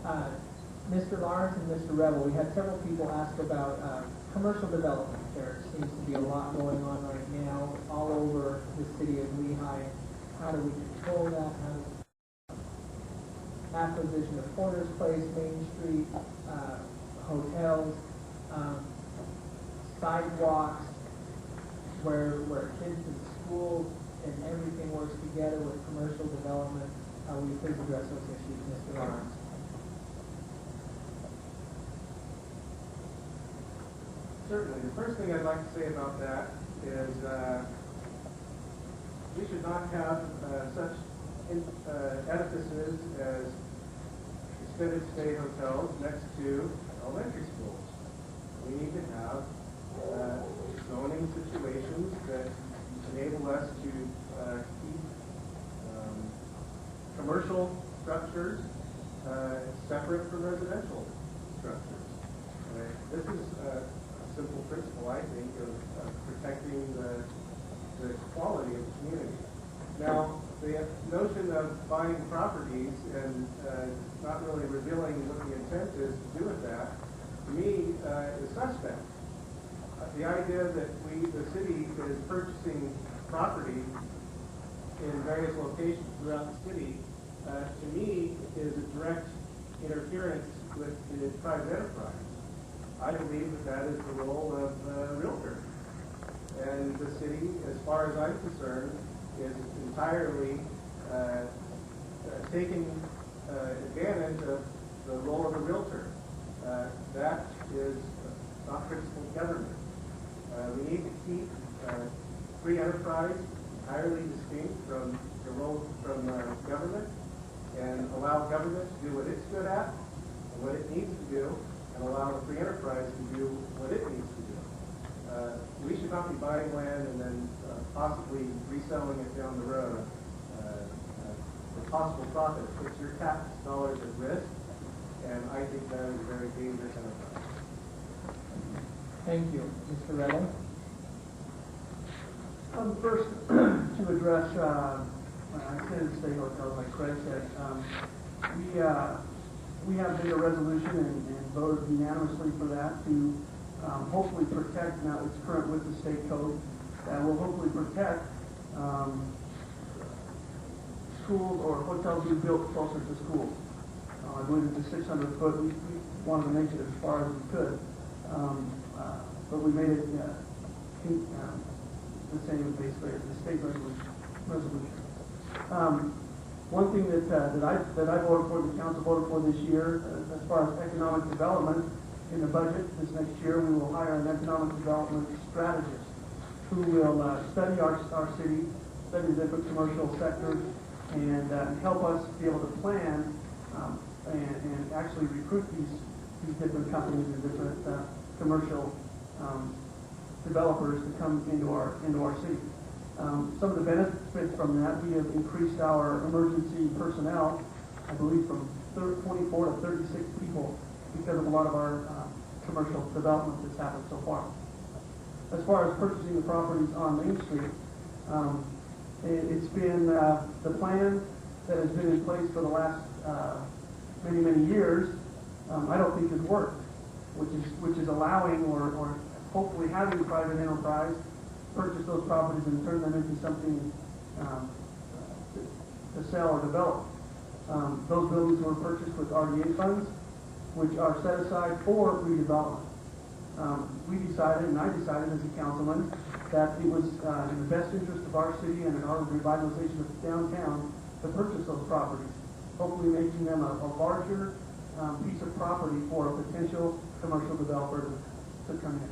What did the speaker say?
Mr. Laurence and Mr. Revill, we had several people ask about commercial development. There seems to be a lot going on right now all over the city of Lehi. How do we control that? Acquisition of Porter's Place, Main Street, hotels, sidewalks, where kids in schools and everything works together with commercial development. Will you please address those issues, Mr. Laurence? Certainly. The first thing I'd like to say about that is we should not have such edifices as extended stay hotels next to elementary schools. We need to have zoning situations that enable us to keep commercial structures separate from residential structures. This is a simple principle, I think, of protecting the quality of the community. Now, the notion of buying properties and not really revealing what the intent is to do with that, to me, is suspect. The idea that the city is purchasing property in various locations throughout the city, to me, is a direct interference with the private enterprise. I believe that is the role of a realtor. And the city, as far as I'm concerned, is entirely taking advantage of the role of a realtor. That is not principle government. We need to keep free enterprise entirely distinct from the role from government, and allow government to do what it's good at and what it needs to do, and allow the free enterprise to do what it needs to do. We should not be buying land and then possibly reselling it down the road for possible profit. It's your tax dollars at risk, and I think that is a very dangerous enterprise. Thank you. Mr. Revill? First, to address extended stay hotels, like Craig said, we have made a resolution and voted unanimously for that to hopefully protect, now it's current with the state code, that will hopefully protect schools or hotels being built closer to schools. I believe it's a 600 foot. We wanted to make it as far as we could, but we made it the same basically as the state resolution. One thing that I voted for, the council voted for this year, as far as economic development, in the budget this next year, we will hire an economic development strategist who will study our city, study the different commercial sectors, and help us be able to plan and actually recruit these different companies and different commercial developers to come into our city. Some of the benefits from that, we have increased our emergency personnel, I believe, from 24 to 36 people because of a lot of our commercial development that's happened so far. As far as purchasing the properties on Main Street, it's been the plan that has been in place for the last many years. I don't think has worked, which is allowing or hopefully having the private enterprise purchase those properties and turn them into something to sell or develop. Those buildings were purchased with RDA funds, which are set aside for redevelopment. We decided, and I decided as a councilman, that it was in the best interest of our city and in our revitalization of downtown to purchase those properties, hopefully making them a larger piece of property for a potential commercial developer to come in.